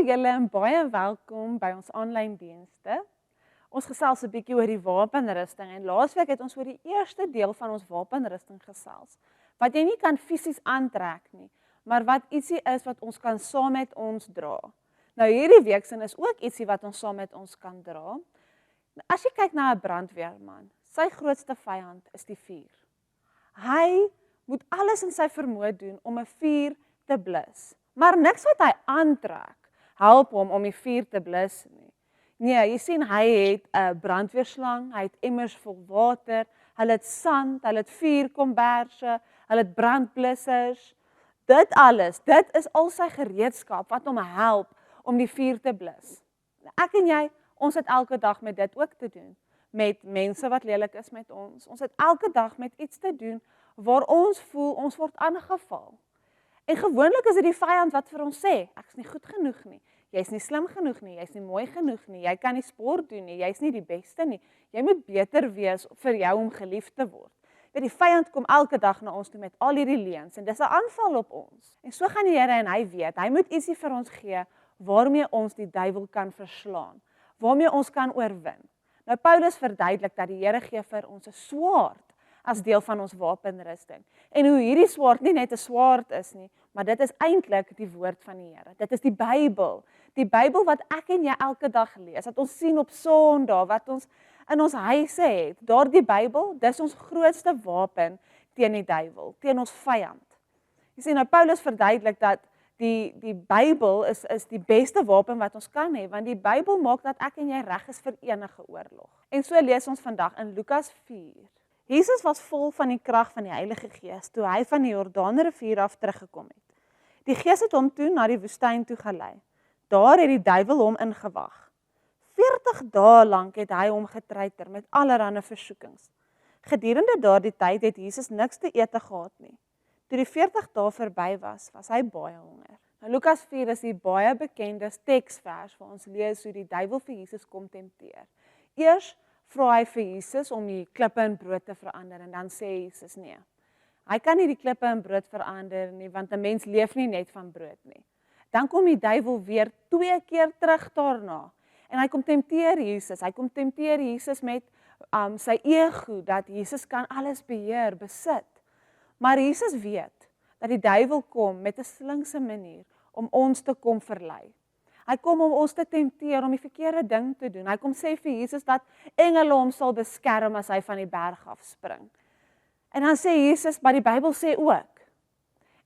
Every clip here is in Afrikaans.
julle en baie welkom by ons aanlyn dienste. Ons gesels 'n bietjie oor die wapenrusting en laasweek het ons oor die eerste deel van ons wapenrusting gesels. Wat jy nie kan fisies aantrek nie, maar wat ietsie is wat ons kan saam met ons dra. Nou hierdie week sin is ook ietsie wat ons saam met ons kan dra. As jy kyk na 'n brandweerman, sy grootste vyand is die vuur. Hy moet alles in sy vermoë doen om 'n vuur te blus. Maar niks wat hy aantrek help hom om die vuur te blus nie. Nee, jy sien hy het 'n brandweerslang, hy het emmers vol water, hulle het sand, hulle het vuurkomberse, hulle het brandblussers. Dit alles, dit is al sy gereedskap wat hom help om die vuur te blus. Ek en jy, ons het elke dag met dit ook te doen. Met mense wat lelik is met ons. Ons het elke dag met iets te doen waar ons voel ons word aangeval. En gewoonlik is dit die vyand wat vir ons sê, ek is nie goed genoeg nie, jy's nie slim genoeg nie, jy's nie mooi genoeg nie, jy kan nie sport doen nie, jy's nie die beste nie, jy moet beter wees vir jou om geliefd te word. Die vyand kom elke dag na ons toe met al hierdie leuns en dis 'n aanval op ons. En so gaan die Here en hy weet, hy moet ietsie vir ons gee waarmee ons die duiwel kan verslaan, waarmee ons kan oorwin. Nou Paulus verduidelik dat die Here gee vir ons 'n swaard as deel van ons wapenrusting. En hoe hierdie swaard nie net 'n swaard is nie, maar dit is eintlik die woord van die Here. Dit is die Bybel. Die Bybel wat ek en jy elke dag lees, wat ons sien op Sondae, wat ons in ons huise het. Daardie Bybel, dis ons grootste wapen teen die duiwel, teen ons vyand. Jy sien nou Paulus verduidelik dat die Bybel is die beste wapen wat ons kan hê, want die Bybel maak dat ek en jy reg is vir enige oorlog. En so lees ons vandag in Lukas 4. Jesus was vol van die krag van die Heilige Gees toe hy van die Jordaanrivier af teruggekom het. Die Gees het hom toe na die woestyn toe gelei. Daar het die duiwel hom ingewag. 40 dae lank het hy hom getreiter met allerlei versoekings. Gedurende daardie tyd het Jesus niks te ete gehad nie. Toe die 40 dae verby was, was hy baie honger. Nou Lukas 4 is die baie bekende teksvers waar ons lees hoe die duiwel vir Jesus kom tempteer. Eers vra hy vir Jesus om die klippe in brood te verander en dan sê Jesus nee. Hy kan nie die klippe in brood verander nie, want 'n mens leef nie net van brood nie. Dan kom die duiwel weer 2 keer terug daarna en hy kom tempteer Jesus. Hy kom tempteer Jesus met sy ego dat Jesus kan alles beheer, besit. Maar Jesus weet dat die duiwel kom met 'n slinkse manier om ons te kom verlei. Hy kom om ons te tempteer om die verkeerde ding te doen. Hy kom sê vir Jesus dat engele hom sal beskerm as hy van die berg af spring. En dan sê Jesus, maar die Bybel sê ook.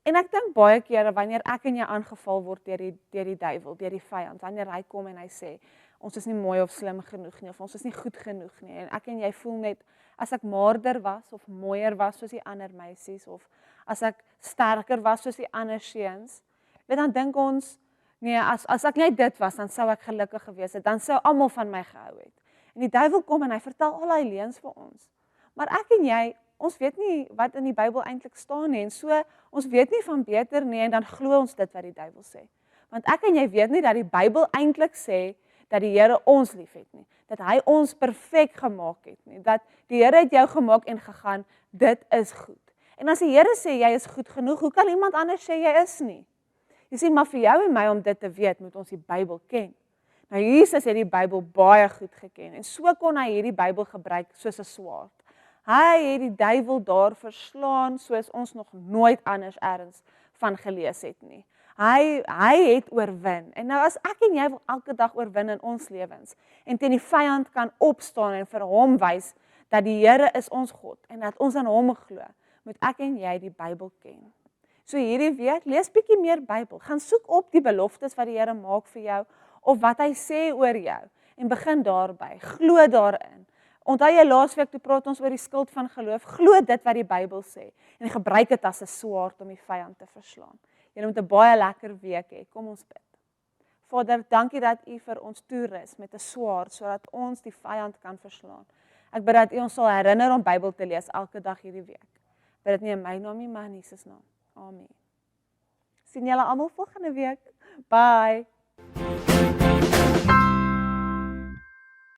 En ek dink baie kere wanneer ek en jy aangeval word deur die duiwel, deur die vyand, wanneer hy kom en hy sê, ons is nie mooi of slim genoeg nie, of ons is nie goed genoeg nie, en ek en jy voel net, as ek maarder was, of mooier was soos die ander meisies, of as ek sterker was soos die ander seuns, dan dink ons, nee, as ek net dit was, dan sou ek gelukkig gewees het, dan sou almal van my gehou het. En die duiwel kom en hy vertel al die leuns vir ons. Maar ek en jy, ons weet nie wat in die Bybel eintlik staan nie, en so, ons weet nie van beter nie, en dan glo ons dit wat die duiwel sê. Want ek en jy weet nie dat die Bybel eintlik sê, dat die Here ons lief het nie, dat hy ons perfek gemaak het nie, dat die Here het jou gemaak en gegaan, dit is goed. En as die Here sê, jy is goed genoeg, hoe kan iemand anders sê, jy is nie? Jy sien, maar vir jou en my om dit te weet, moet ons die Bybel ken. Nou Jesus het die Bybel baie goed geken, en so kon hy hierdie Bybel gebruik soos 'n swaard. Hy het die duiwel daar verslaan, soos ons nog nooit anders ergens van gelees het nie. Hy het oorwin, en nou as ek en jy wil elke dag oorwin in ons lewens, en teen die vyand kan opstaan en vir hom wys, dat die Here is ons God, en dat ons aan hom glo, moet ek en jy die Bybel ken. So hierdie week, lees bietjie meer Bybel, gaan soek op die beloftes wat die Here maak vir jou, of wat hy sê oor jou, en begin daarby, glo daarin. Onthou jy laasweek toe praat ons oor die skild van geloof, glo dit wat die Bybel sê, en gebruik dit as 'n swaard om die vyand te verslaan. Jy moet 'n baie lekker week hê, kom ons bid. Vader, dankie dat U vir ons toerus met 'n swaard, sodat ons die vyand kan verslaan. Ek bid dat U ons sal herinner om Bybel te lees elke dag hierdie week. Ek bid dit nie in my naam nie, maar in Jesus naam. Amen. Sien julle almal volgende week. Bye.